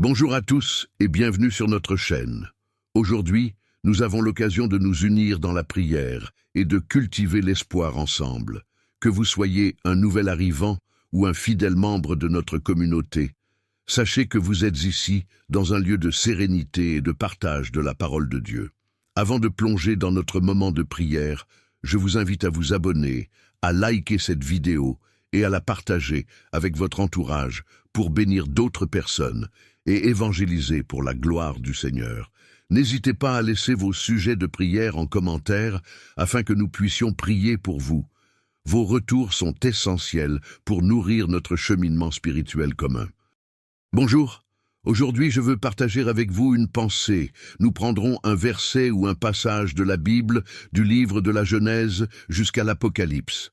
Bonjour à tous et bienvenue sur notre chaîne. Aujourd'hui, nous avons l'occasion de nous unir dans la prière et de cultiver l'espoir ensemble. Que vous soyez un nouvel arrivant ou un fidèle membre de notre communauté, sachez que vous êtes ici dans un lieu de sérénité et de partage de la parole de Dieu. Avant de plonger dans notre moment de prière, je vous invite à vous abonner, à liker cette vidéo et à la partager avec votre entourage pour bénir d'autres personnes et évangéliser pour la gloire du Seigneur. N'hésitez pas à laisser vos sujets de prière en commentaire afin que nous puissions prier pour vous. Vos retours sont essentiels pour nourrir notre cheminement spirituel commun. Bonjour, aujourd'hui je veux partager avec vous une pensée. Nous prendrons un verset ou un passage de la Bible, du livre de la Genèse jusqu'à l'Apocalypse.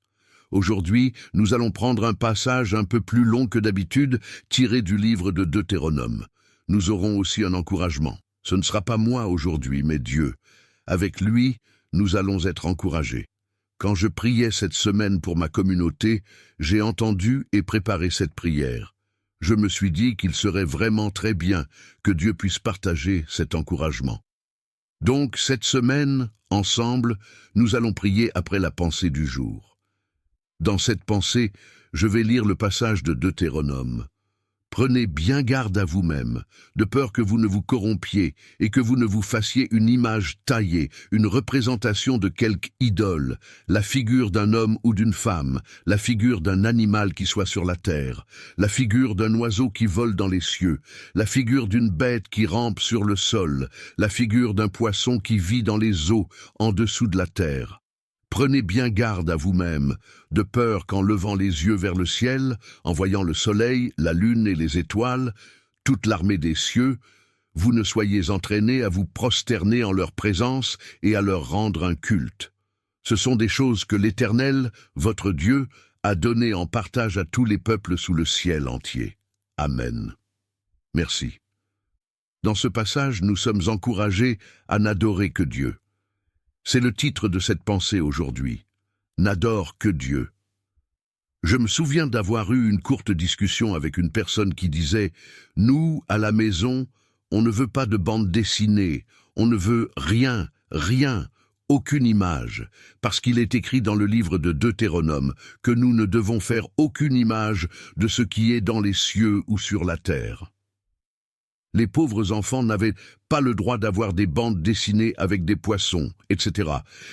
Aujourd'hui, nous allons prendre un passage un peu plus long que d'habitude, tiré du livre de Deutéronome. Nous aurons aussi un encouragement. Ce ne sera pas moi aujourd'hui, mais Dieu. Avec lui, nous allons être encouragés. Quand je priais cette semaine pour ma communauté, j'ai entendu et préparé cette prière. Je me suis dit qu'il serait vraiment très bien que Dieu puisse partager cet encouragement. Donc, cette semaine, ensemble, nous allons prier après la pensée du jour. Dans cette pensée, je vais lire le passage de Deutéronome. Prenez bien garde à vous-même, de peur que vous ne vous corrompiez et que vous ne vous fassiez une image taillée, une représentation de quelque idole, la figure d'un homme ou d'une femme, la figure d'un animal qui soit sur la terre, la figure d'un oiseau qui vole dans les cieux, la figure d'une bête qui rampe sur le sol, la figure d'un poisson qui vit dans les eaux en dessous de la terre. Prenez bien garde à vous-même, de peur qu'en levant les yeux vers le ciel, en voyant le soleil, la lune et les étoiles, toute l'armée des cieux, vous ne soyez entraînés à vous prosterner en leur présence et à leur rendre un culte. Ce sont des choses que l'Éternel, votre Dieu, a données en partage à tous les peuples sous le ciel entier. Amen. Merci. Dans ce passage, nous sommes encouragés à n'adorer que Dieu. C'est le titre de cette pensée aujourd'hui. N'adore que Dieu. Je me souviens d'avoir eu une courte discussion avec une personne qui disait « Nous, à la maison, on ne veut pas de bande dessinée, on ne veut rien, aucune image, parce qu'il est écrit dans le livre de Deutéronome que nous ne devons faire aucune image de ce qui est dans les cieux ou sur la terre. » Les pauvres enfants n'avaient pas le droit d'avoir des bandes dessinées avec des poissons, etc.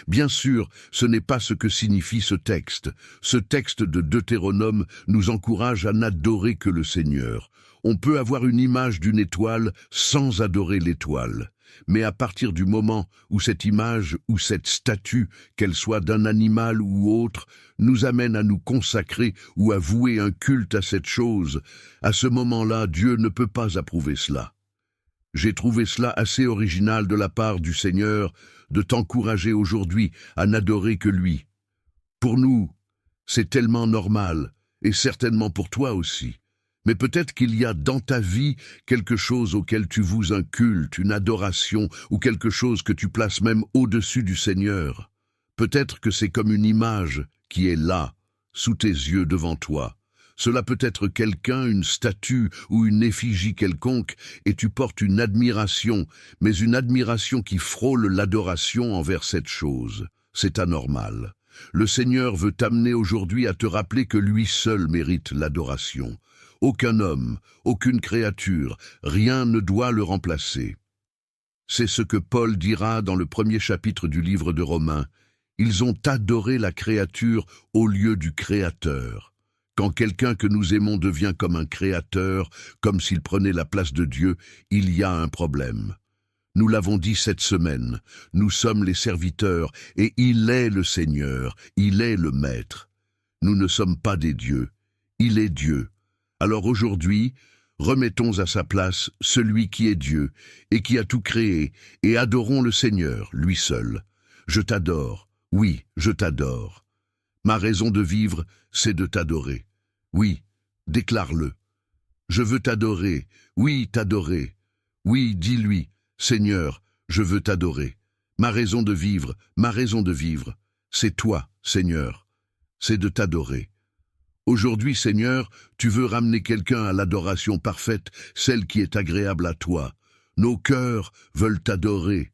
Bien sûr, ce n'est pas ce que signifie ce texte. Ce texte de Deutéronome nous encourage à n'adorer que le Seigneur. On peut avoir une image d'une étoile sans adorer l'étoile. Mais à partir du moment où cette image ou cette statue, qu'elle soit d'un animal ou autre, nous amène à nous consacrer ou à vouer un culte à cette chose, à ce moment-là, Dieu ne peut pas approuver cela. J'ai trouvé cela assez original de la part du Seigneur de t'encourager aujourd'hui à n'adorer que lui. Pour nous, c'est tellement normal, et certainement pour toi aussi. Mais peut-être qu'il y a dans ta vie quelque chose auquel tu voues un culte, une adoration, ou quelque chose que tu places même au-dessus du Seigneur. Peut-être que c'est comme une image qui est là, sous tes yeux devant toi. Cela peut être quelqu'un, une statue ou une effigie quelconque, et tu portes une admiration, mais une admiration qui frôle l'adoration envers cette chose. C'est anormal. Le Seigneur veut t'amener aujourd'hui à te rappeler que lui seul mérite l'adoration. Aucun homme, aucune créature, rien ne doit le remplacer. C'est ce que Paul dira dans le 1er chapitre du livre de Romains. Ils ont adoré la créature au lieu du Créateur. Quand quelqu'un que nous aimons devient comme un créateur, comme s'il prenait la place de Dieu, il y a un problème. Nous l'avons dit cette semaine, nous sommes les serviteurs et il est le Seigneur, il est le Maître. Nous ne sommes pas des dieux, il est Dieu. Alors aujourd'hui, remettons à sa place celui qui est Dieu et qui a tout créé et adorons le Seigneur, lui seul. Je t'adore, oui, je t'adore. Ma raison de vivre, c'est de t'adorer. Oui, déclare-le. Je veux t'adorer, oui, t'adorer. Oui, dis-lui, Seigneur, je veux t'adorer. Ma raison de vivre, c'est toi, Seigneur. C'est de t'adorer. Aujourd'hui, Seigneur, tu veux ramener quelqu'un à l'adoration parfaite, celle qui est agréable à toi. Nos cœurs veulent t'adorer.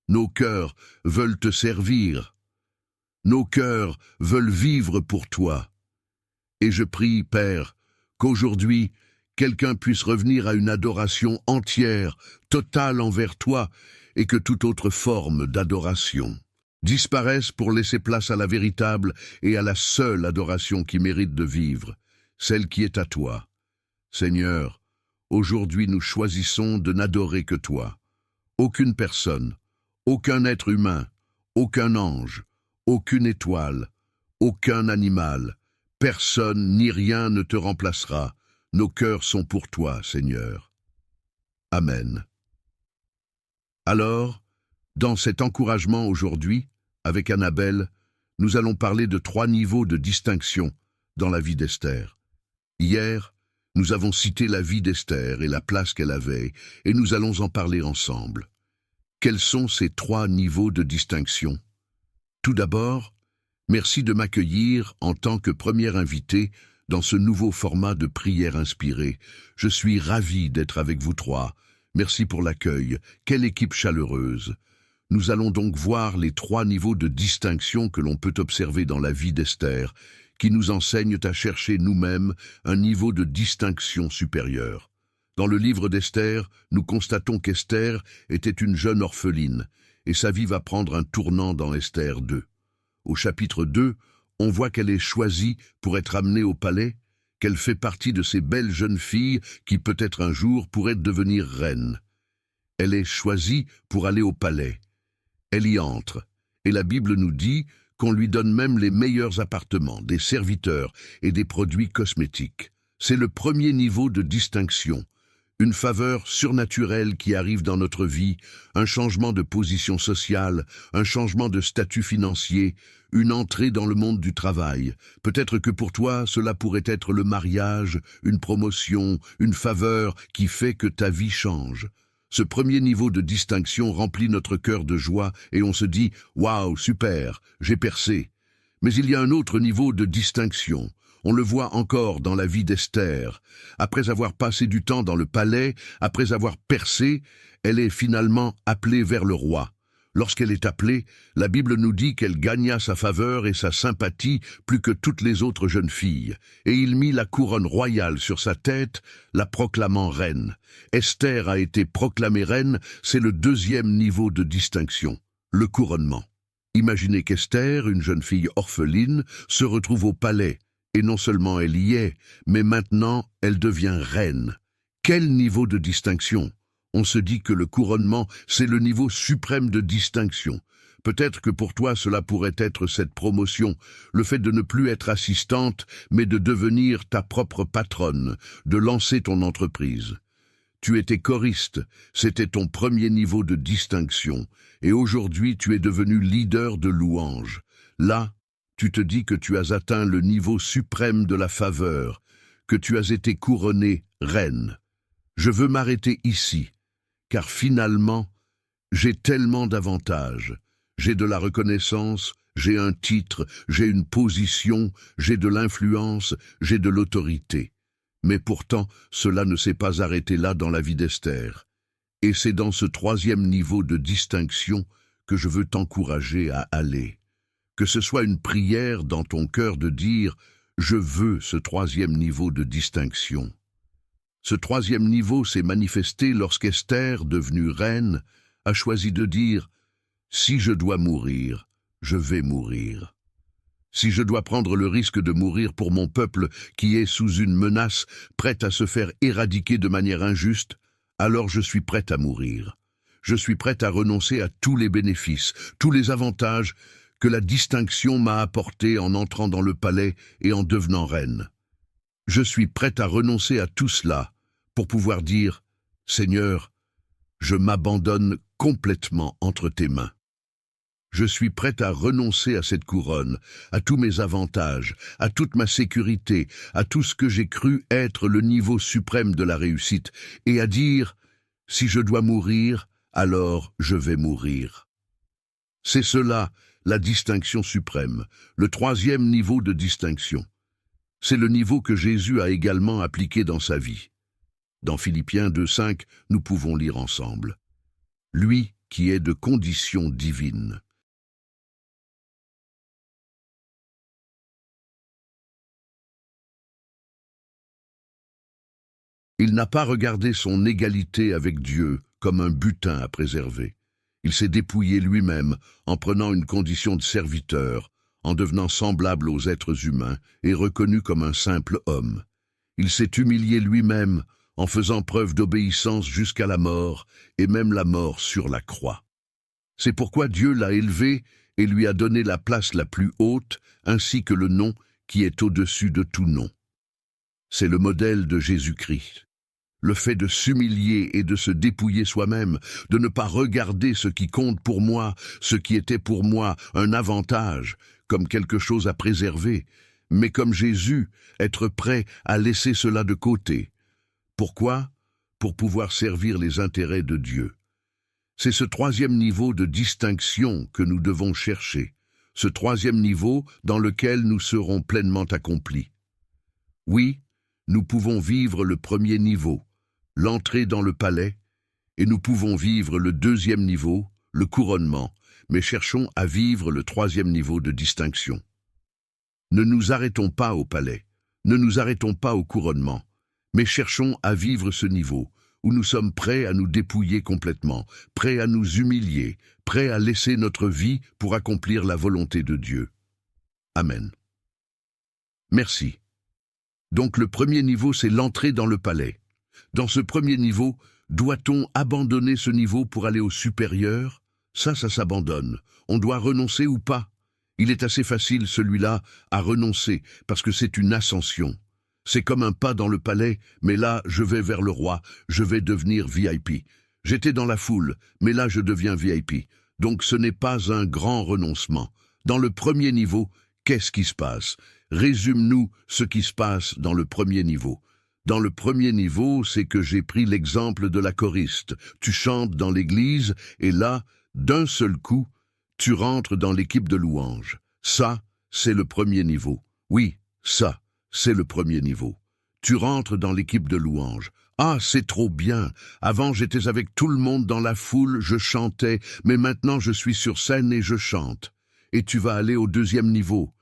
Nos cœurs veulent te servir. Nos cœurs veulent vivre pour toi. Et je prie, Père, qu'aujourd'hui, quelqu'un puisse revenir à une adoration entière, totale envers toi, et que toute autre forme d'adoration disparaisse pour laisser place à la véritable et à la seule adoration qui mérite de vivre, celle qui est à toi. Seigneur, aujourd'hui nous choisissons de n'adorer que toi. Aucune personne, aucun être humain, aucun ange, aucune étoile, aucun animal, personne ni rien ne te remplacera. Nos cœurs sont pour toi, Seigneur. Amen. Alors, dans cet encouragement aujourd'hui, avec Annabelle, nous allons parler de 3 niveaux de distinction dans la vie d'Esther. Hier, nous avons cité la vie d'Esther et la place qu'elle avait, et nous allons en parler ensemble. Quels sont ces 3 niveaux de distinction? Tout d'abord, merci de m'accueillir en tant que premier invité dans ce nouveau format de prière inspirée. Je suis ravi d'être avec vous 3. Merci pour l'accueil. Quelle équipe chaleureuse. Nous allons donc voir les 3 niveaux de distinction que l'on peut observer dans la vie d'Esther, qui nous enseignent à chercher nous-mêmes un niveau de distinction supérieur. Dans le livre d'Esther, nous constatons qu'Esther était une jeune orpheline, et sa vie va prendre un tournant dans Esther 2. Au chapitre 2, on voit qu'elle est choisie pour être amenée au palais, qu'elle fait partie de ces belles jeunes filles qui peut-être un jour pourraient devenir reines. Elle est choisie pour aller au palais. Elle y entre, et la Bible nous dit qu'on lui donne même les meilleurs appartements, des serviteurs et des produits cosmétiques. C'est le premier niveau de distinction, une faveur surnaturelle qui arrive dans notre vie, un changement de position sociale, un changement de statut financier, une entrée dans le monde du travail. Peut-être que pour toi, cela pourrait être le mariage, une promotion, une faveur qui fait que ta vie change. Ce premier niveau de distinction remplit notre cœur de joie et on se dit « Waouh, super, j'ai percé ». Mais il y a un autre niveau de distinction. On le voit encore dans la vie d'Esther. Après avoir passé du temps dans le palais, après avoir percé, elle est finalement appelée vers le roi. Lorsqu'elle est appelée, la Bible nous dit qu'elle gagna sa faveur et sa sympathie plus que toutes les autres jeunes filles, et il mit la couronne royale sur sa tête, la proclamant reine. Esther a été proclamée reine, c'est le 2e niveau de distinction, le couronnement. Imaginez qu'Esther, une jeune fille orpheline, se retrouve au palais, et non seulement elle y est, mais maintenant elle devient reine. Quel niveau de distinction! On se dit que le couronnement, c'est le niveau suprême de distinction. Peut-être que pour toi, cela pourrait être cette promotion, le fait de ne plus être assistante, mais de devenir ta propre patronne, de lancer ton entreprise. Tu étais choriste, c'était ton premier niveau de distinction, et aujourd'hui tu es devenu leader de louange. Là, tu te dis que tu as atteint le niveau suprême de la faveur, que tu as été couronnée reine. Je veux m'arrêter ici, car finalement, j'ai tellement d'avantages. J'ai de la reconnaissance, j'ai un titre, j'ai une position, j'ai de l'influence, j'ai de l'autorité. Mais pourtant, cela ne s'est pas arrêté là dans la vie d'Esther. Et c'est dans ce 3e niveau de distinction que je veux t'encourager à aller. Que ce soit une prière dans ton cœur de dire « Je veux ce 3e niveau de distinction ». Ce 3e niveau s'est manifesté lorsqu'Esther, devenue reine, a choisi de dire « Si je dois mourir, je vais mourir. Si je dois prendre le risque de mourir pour mon peuple qui est sous une menace, prête à se faire éradiquer de manière injuste, alors je suis prête à mourir. Je suis prête à renoncer à tous les bénéfices, tous les avantages que la distinction m'a apportés en entrant dans le palais et en devenant reine. Je suis prête à renoncer à tout cela pour pouvoir dire « Seigneur, je m'abandonne complètement entre tes mains. Je suis prête à renoncer à cette couronne, à tous mes avantages, à toute ma sécurité, à tout ce que j'ai cru être le niveau suprême de la réussite, et à dire « Si je dois mourir, alors je vais mourir. » C'est cela, la distinction suprême, le 3e niveau de distinction. C'est le niveau que Jésus a également appliqué dans sa vie. Dans Philippiens 2,5, nous pouvons lire ensemble. Lui qui est de condition divine. Il n'a pas regardé son égalité avec Dieu comme un butin à préserver. Il s'est dépouillé lui-même en prenant une condition de serviteur, en devenant semblable aux êtres humains et reconnu comme un simple homme. Il s'est humilié lui-même en faisant preuve d'obéissance jusqu'à la mort, et même la mort sur la croix. C'est pourquoi Dieu l'a élevé et lui a donné la place la plus haute, ainsi que le nom qui est au-dessus de tout nom. C'est le modèle de Jésus-Christ. Le fait de s'humilier et de se dépouiller soi-même, de ne pas regarder ce qui compte pour moi, ce qui était pour moi un avantage, comme quelque chose à préserver, mais comme Jésus, être prêt à laisser cela de côté. Pourquoi? Pour pouvoir servir les intérêts de Dieu. C'est ce troisième niveau de distinction que nous devons chercher, ce troisième niveau dans lequel nous serons pleinement accomplis. Oui, nous pouvons vivre le premier niveau, l'entrée dans le palais, et nous pouvons vivre le deuxième niveau, le couronnement, mais cherchons à vivre le troisième niveau de distinction. Ne nous arrêtons pas au palais, ne nous arrêtons pas au couronnement, mais cherchons à vivre ce niveau, où nous sommes prêts à nous dépouiller complètement, prêts à nous humilier, prêts à laisser notre vie pour accomplir la volonté de Dieu. Amen. Merci. Donc le premier niveau, c'est l'entrée dans le palais. Dans ce premier niveau, doit-on abandonner ce niveau pour aller au supérieur? Ça s'abandonne. On doit renoncer ou pas? Il est assez facile, celui-là, à renoncer, parce que c'est une ascension. C'est comme un pas dans le palais, mais là, je vais vers le roi, je vais devenir VIP. J'étais dans la foule, mais là, je deviens VIP. Donc ce n'est pas un grand renoncement. Dans le premier niveau, qu'est-ce qui se passe? Résume-nous ce qui se passe dans le premier niveau. Dans le premier niveau, c'est que j'ai pris l'exemple de la choriste. Tu chantes dans l'église, et là, d'un seul coup, tu rentres dans l'équipe de louange. Ça, c'est le premier niveau. Oui, ça, c'est le premier niveau. Tu rentres dans l'équipe de louange. Ah, c'est trop bien. Avant, j'étais avec tout le monde dans la foule, je chantais, mais maintenant je suis sur scène et je chante. Et tu vas aller au deuxième niveau.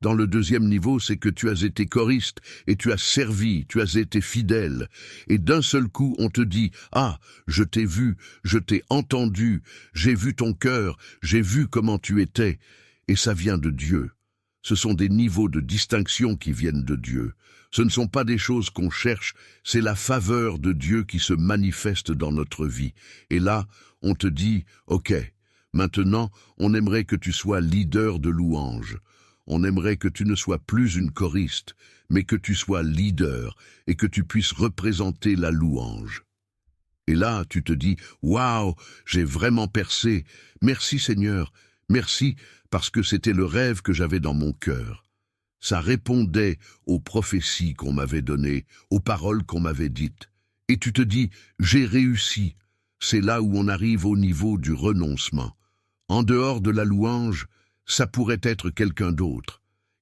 Dans le deuxième niveau, c'est que tu as été choriste et tu as servi, tu as été fidèle. Et d'un seul coup, on te dit « Ah, je t'ai vu, je t'ai entendu, j'ai vu ton cœur, j'ai vu comment tu étais. » Et ça vient de Dieu. Ce sont des niveaux de distinction qui viennent de Dieu. Ce ne sont pas des choses qu'on cherche, c'est la faveur de Dieu qui se manifeste dans notre vie. Et là, on te dit « Ok, maintenant, on aimerait que tu sois leader de louange. » On aimerait que tu ne sois plus une choriste, mais que tu sois leader et que tu puisses représenter la louange. Et là, tu te dis « Waouh, j'ai vraiment percé. Merci Seigneur, merci parce que c'était le rêve que j'avais dans mon cœur. » Ça répondait aux prophéties qu'on m'avait données, aux paroles qu'on m'avait dites. Et tu te dis « J'ai réussi. » C'est là où on arrive au niveau du renoncement. En dehors de la louange, ça pourrait être quelqu'un d'autre.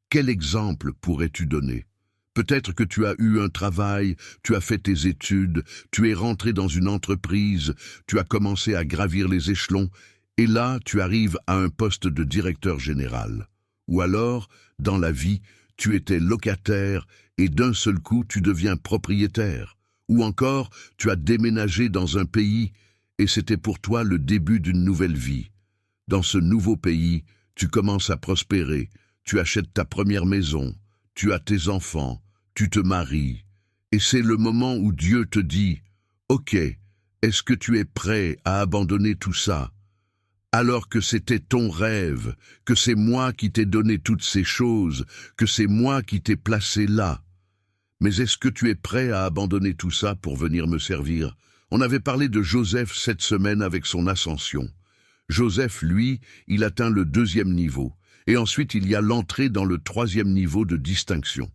Quel exemple pourrais-tu donner? Peut-être que tu as eu un travail, tu as fait tes études, tu es rentré dans une entreprise, tu as commencé à gravir les échelons, et là, tu arrives à un poste de directeur général. Ou alors, dans la vie, tu étais locataire et d'un seul coup, tu deviens propriétaire. Ou encore, tu as déménagé dans un pays et c'était pour toi le début d'une nouvelle vie. Dans ce nouveau pays, tu commences à prospérer, tu achètes ta première maison, tu as tes enfants, tu te maries. Et c'est le moment où Dieu te dit « Ok, est-ce que tu es prêt à abandonner tout ça ?» Alors que c'était ton rêve, que c'est moi qui t'ai donné toutes ces choses, que c'est moi qui t'ai placé là. Mais est-ce que tu es prêt à abandonner tout ça pour venir me servir? On avait parlé de Joseph cette semaine avec son ascension. Joseph, lui, il atteint le deuxième niveau. Et ensuite, il y a l'entrée dans le troisième niveau de distinction.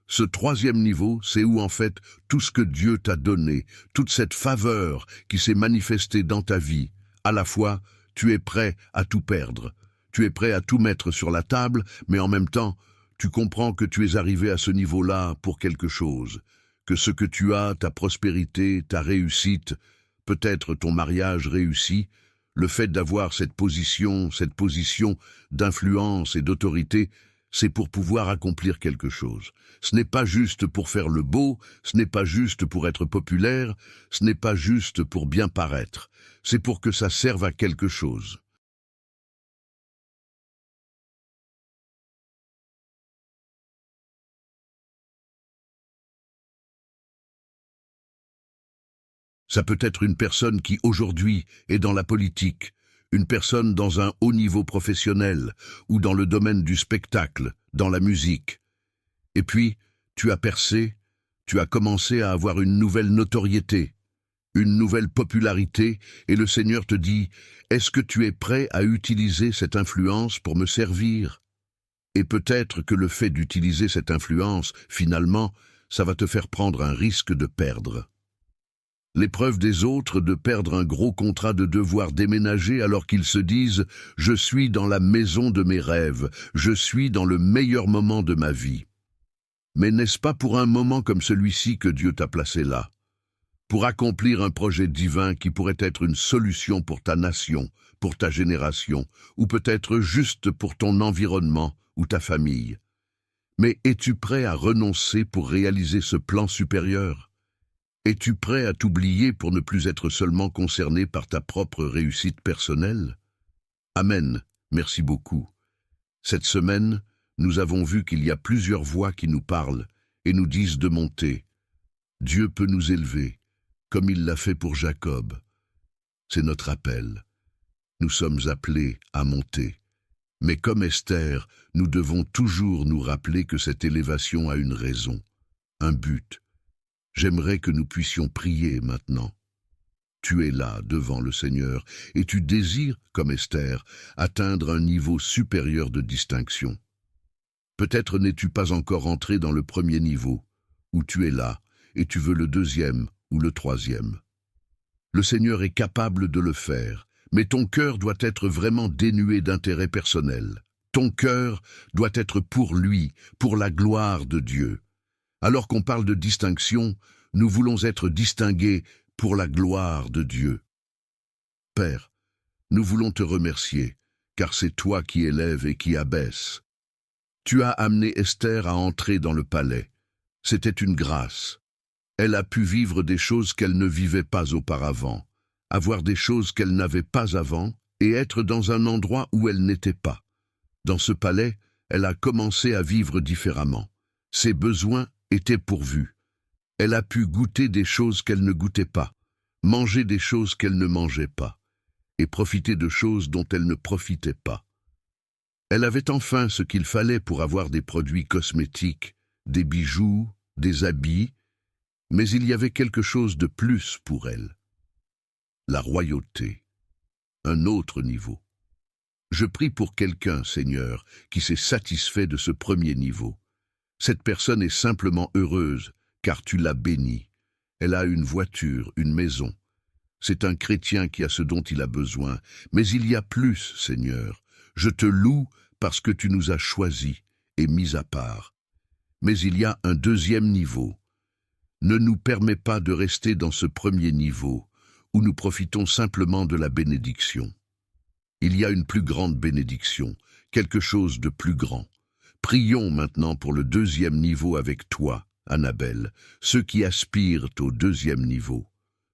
Ce troisième niveau, c'est où en fait tout ce que Dieu t'a donné, toute cette faveur qui s'est manifestée dans ta vie, à la fois, tu es prêt à tout perdre. Tu es prêt à tout mettre sur la table, mais en même temps, Tu comprends que tu es arrivé à ce niveau-là pour quelque chose, que ce que tu as, ta prospérité, ta réussite, peut-être ton mariage réussi, le fait d'avoir cette position d'influence et d'autorité, c'est pour pouvoir accomplir quelque chose. Ce n'est pas juste pour faire le beau, ce n'est pas juste pour être populaire, ce n'est pas juste pour bien paraître, c'est pour que ça serve à quelque chose. Ça peut être une personne qui aujourd'hui est dans la politique, une personne dans un haut niveau professionnel ou dans le domaine du spectacle, dans la musique. Et puis, tu as percé, tu as commencé à avoir une nouvelle notoriété, une nouvelle popularité, et le Seigneur te dit, est-ce que tu es prêt à utiliser cette influence pour me servir? Et peut-être que le fait d'utiliser cette influence, finalement, ça va te faire prendre un risque de perdre. L'épreuve des autres de perdre un gros contrat, de devoir déménager alors qu'ils se disent « Je suis dans la maison de mes rêves, je suis dans le meilleur moment de ma vie ». Mais n'est-ce pas pour un moment comme celui-ci que Dieu t'a placé là? Pour accomplir un projet divin qui pourrait être une solution pour ta nation, pour ta génération, ou peut-être juste pour ton environnement ou ta famille. Mais es-tu prêt à renoncer pour réaliser ce plan supérieur? Es-tu prêt à t'oublier pour ne plus être seulement concerné par ta propre réussite personnelle? Amen, merci beaucoup. Cette semaine, nous avons vu qu'il y a plusieurs voix qui nous parlent et nous disent de monter. Dieu peut nous élever, comme il l'a fait pour Jacob. C'est notre appel. Nous sommes appelés à monter. Mais comme Esther, nous devons toujours nous rappeler que cette élévation a une raison, un but. J'aimerais que nous puissions prier maintenant. Tu es là, devant le Seigneur, et tu désires, comme Esther, atteindre un niveau supérieur de distinction. Peut-être n'es-tu pas encore entré dans le premier niveau, où tu es là, et tu veux le deuxième ou le troisième. Le Seigneur est capable de le faire, mais ton cœur doit être vraiment dénué d'intérêt personnel. Ton cœur doit être pour lui, pour la gloire de Dieu. Alors qu'on parle de distinction, nous voulons être distingués pour la gloire de Dieu. Père, nous voulons te remercier, car c'est toi qui élèves et qui abaisses. Tu as amené Esther à entrer dans le palais. C'était une grâce. Elle a pu vivre des choses qu'elle ne vivait pas auparavant, avoir des choses qu'elle n'avait pas avant et être dans un endroit où elle n'était pas. Dans ce palais, elle a commencé à vivre différemment. Ses besoins étaient pourvus. Elle a pu goûter des choses qu'elle ne goûtait pas, manger des choses qu'elle ne mangeait pas, et profiter de choses dont elle ne profitait pas. Elle avait enfin ce qu'il fallait pour avoir des produits cosmétiques, des bijoux, des habits, mais il y avait quelque chose de plus pour elle. La royauté, un autre niveau. Je prie pour quelqu'un, Seigneur, qui s'est satisfait de ce premier niveau. Cette personne est simplement heureuse, car tu l'as bénie. Elle a une voiture, une maison. C'est un chrétien qui a ce dont il a besoin. Mais il y a plus, Seigneur. Je te loue parce que tu nous as choisis et mis à part. Mais il y a un deuxième niveau. Ne nous permets pas de rester dans ce premier niveau, où nous profitons simplement de la bénédiction. Il y a une plus grande bénédiction, quelque chose de plus grand. Prions maintenant pour le deuxième niveau avec toi, Annabelle, ceux qui aspirent au deuxième niveau.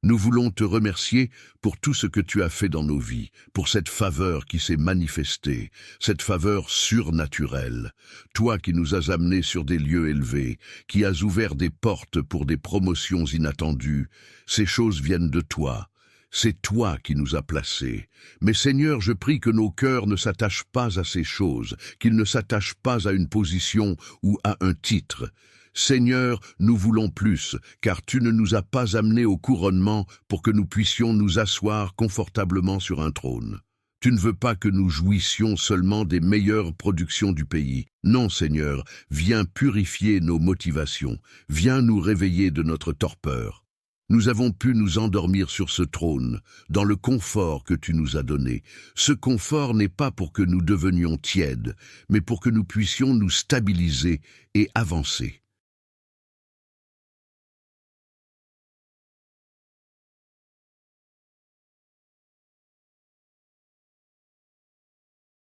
Nous voulons te remercier pour tout ce que tu as fait dans nos vies, pour cette faveur qui s'est manifestée, cette faveur surnaturelle. Toi qui nous as amenés sur des lieux élevés, qui as ouvert des portes pour des promotions inattendues, ces choses viennent de toi. C'est toi qui nous as placés. Mais Seigneur, je prie que nos cœurs ne s'attachent pas à ces choses, qu'ils ne s'attachent pas à une position ou à un titre. Seigneur, nous voulons plus, car tu ne nous as pas amenés au couronnement pour que nous puissions nous asseoir confortablement sur un trône. Tu ne veux pas que nous jouissions seulement des meilleures productions du pays. Non, Seigneur, viens purifier nos motivations, viens nous réveiller de notre torpeur. Nous avons pu nous endormir sur ce trône, dans le confort que tu nous as donné. Ce confort n'est pas pour que nous devenions tièdes, mais pour que nous puissions nous stabiliser et avancer.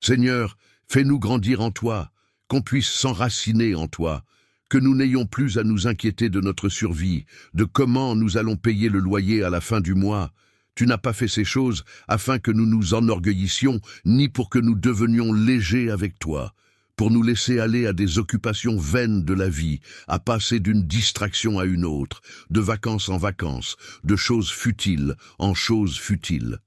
Seigneur, fais-nous grandir en toi, qu'on puisse s'enraciner en toi, que nous n'ayons plus à nous inquiéter de notre survie, de comment nous allons payer le loyer à la fin du mois. Tu n'as pas fait ces choses afin que nous nous enorgueillissions, ni pour que nous devenions légers avec toi, pour nous laisser aller à des occupations vaines de la vie, à passer d'une distraction à une autre, de vacances en vacances, de choses futiles en choses futiles.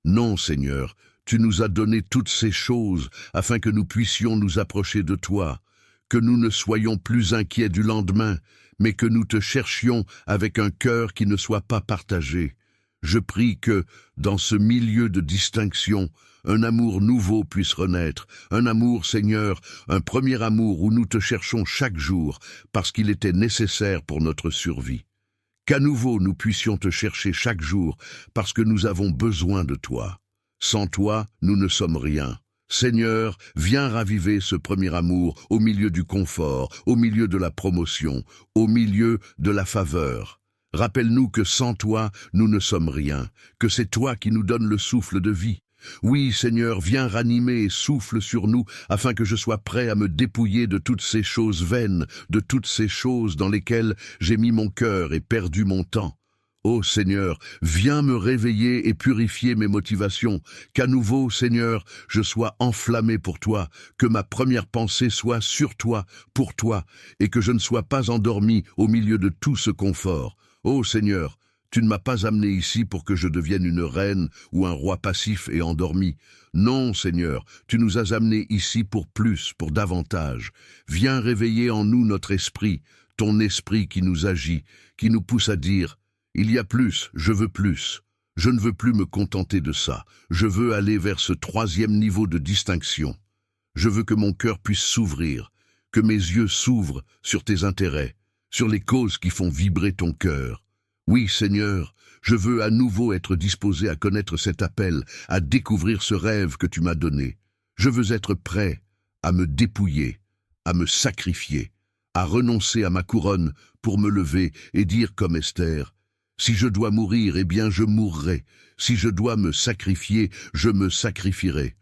Non, Seigneur, tu nous as donné toutes ces choses afin que nous puissions nous approcher de toi, que nous ne soyons plus inquiets du lendemain, mais que nous te cherchions avec un cœur qui ne soit pas partagé. Je prie que, dans ce milieu de distinction, un amour nouveau puisse renaître, un amour, Seigneur, un premier amour où nous te cherchons chaque jour, parce qu'il était nécessaire pour notre survie. Qu'à nouveau nous puissions te chercher chaque jour, parce que nous avons besoin de toi. Sans toi, nous ne sommes rien. Seigneur, viens raviver ce premier amour au milieu du confort, au milieu de la promotion, au milieu de la faveur. Rappelle-nous que sans toi, nous ne sommes rien, que c'est toi qui nous donnes le souffle de vie. Oui, Seigneur, viens ranimer et souffle sur nous, afin que je sois prêt à me dépouiller de toutes ces choses vaines, de toutes ces choses dans lesquelles j'ai mis mon cœur et perdu mon temps. Ô Seigneur, viens me réveiller et purifier mes motivations, qu'à nouveau, Seigneur, je sois enflammé pour toi, que ma première pensée soit sur toi, pour toi, et que je ne sois pas endormi au milieu de tout ce confort. Ô Seigneur, tu ne m'as pas amené ici pour que je devienne une reine ou un roi passif et endormi. Non, Seigneur, tu nous as amenés ici pour plus, pour davantage. Viens réveiller en nous notre esprit, ton esprit qui nous agit, qui nous pousse à dire « Il y a plus, je veux plus ». Je ne veux plus me contenter de ça. Je veux aller vers ce troisième niveau de distinction. Je veux que mon cœur puisse s'ouvrir, que mes yeux s'ouvrent sur tes intérêts, sur les causes qui font vibrer ton cœur. Oui, Seigneur, je veux à nouveau être disposé à connaître cet appel, à découvrir ce rêve que tu m'as donné. Je veux être prêt à me dépouiller, à me sacrifier, à renoncer à ma couronne pour me lever et dire comme Esther, « Si je dois mourir, eh bien je mourrai. Si je dois me sacrifier, je me sacrifierai. »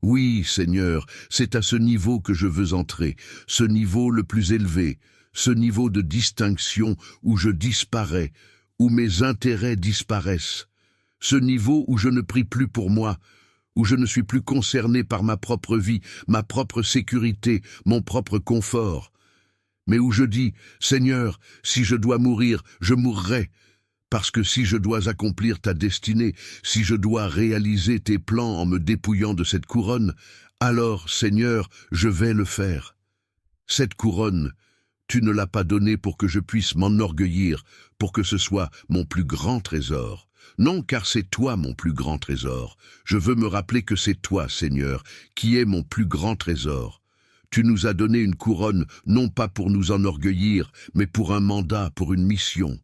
Oui, Seigneur, c'est à ce niveau que je veux entrer, ce niveau le plus élevé, ce niveau de distinction où je disparais, où mes intérêts disparaissent, ce niveau où je ne prie plus pour moi, où je ne suis plus concerné par ma propre vie, ma propre sécurité, mon propre confort, mais où je dis, Seigneur, si je dois mourir, je mourrai, parce que si je dois accomplir ta destinée, si je dois réaliser tes plans en me dépouillant de cette couronne, alors, Seigneur, je vais le faire. Cette couronne, tu ne l'as pas donnée pour que je puisse m'enorgueillir, pour que ce soit mon plus grand trésor. Non, car c'est toi mon plus grand trésor. Je veux me rappeler que c'est toi, Seigneur, qui es mon plus grand trésor. Tu nous as donné une couronne, non pas pour nous enorgueillir, mais pour un mandat, pour une mission.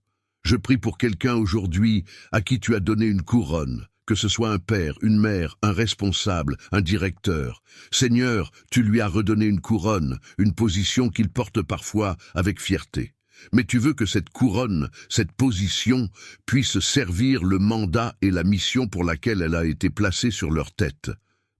Je prie pour quelqu'un aujourd'hui à qui tu as donné une couronne, que ce soit un père, une mère, un responsable, un directeur. Seigneur, tu lui as redonné une couronne, une position qu'il porte parfois avec fierté. Mais tu veux que cette couronne, cette position, puisse servir le mandat et la mission pour laquelle elle a été placée sur leur tête.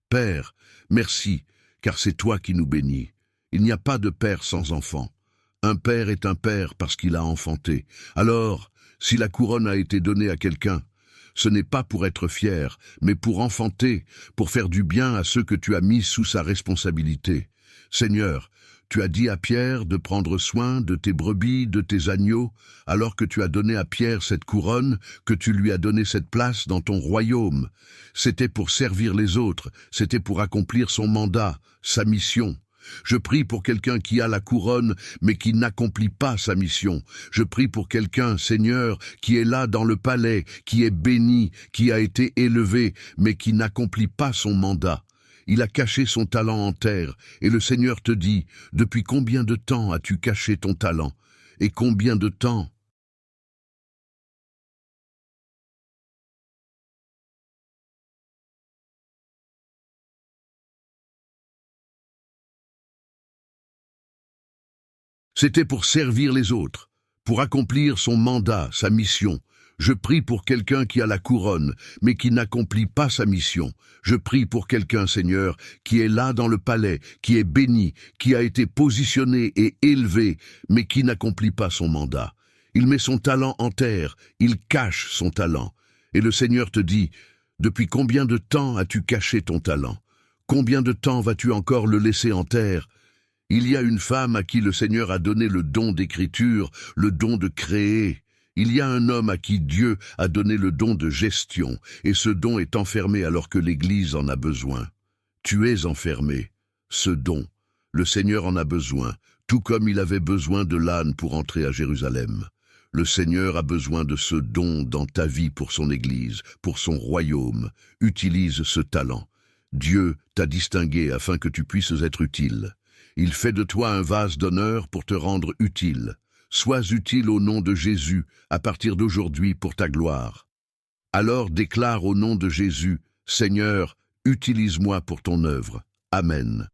Père, merci, car c'est toi qui nous bénis. Il n'y a pas de père sans enfant. Un père est un père parce qu'il a enfanté. Alors, si la couronne a été donnée à quelqu'un, ce n'est pas pour être fier, mais pour enfanter, pour faire du bien à ceux que tu as mis sous sa responsabilité. Seigneur, tu as dit à Pierre de prendre soin de tes brebis, de tes agneaux, alors que tu as donné à Pierre cette couronne, que tu lui as donné cette place dans ton royaume. C'était pour servir les autres, c'était pour accomplir son mandat, sa mission. Je prie pour quelqu'un qui a la couronne, mais qui n'accomplit pas sa mission. Je prie pour quelqu'un, Seigneur, qui est là dans le palais, qui est béni, qui a été élevé, mais qui n'accomplit pas son mandat. Il a caché son talent en terre, et le Seigneur te dit, « Depuis combien de temps as-tu caché ton talent? Et combien de temps C'était pour servir les autres, pour accomplir son mandat, sa mission. Je prie pour quelqu'un qui a la couronne, mais qui n'accomplit pas sa mission. Je prie pour quelqu'un, Seigneur, qui est là dans le palais, qui est béni, qui a été positionné et élevé, mais qui n'accomplit pas son mandat. Il met son talent en terre, il cache son talent. Et le Seigneur te dit, depuis combien de temps as-tu caché ton talent? Combien de temps vas-tu encore le laisser en terre? Il y a une femme à qui le Seigneur a donné le don d'écriture, le don de créer. Il y a un homme à qui Dieu a donné le don de gestion, et ce don est enfermé alors que l'Église en a besoin. Tu es enfermé. Ce don, le Seigneur en a besoin, tout comme il avait besoin de l'âne pour entrer à Jérusalem. Le Seigneur a besoin de ce don dans ta vie pour son Église, pour son royaume. Utilise ce talent. Dieu t'a distingué afin que tu puisses être utile. Il fait de toi un vase d'honneur pour te rendre utile. Sois utile au nom de Jésus, à partir d'aujourd'hui pour ta gloire. Alors déclare au nom de Jésus, Seigneur, utilise-moi pour ton œuvre. Amen.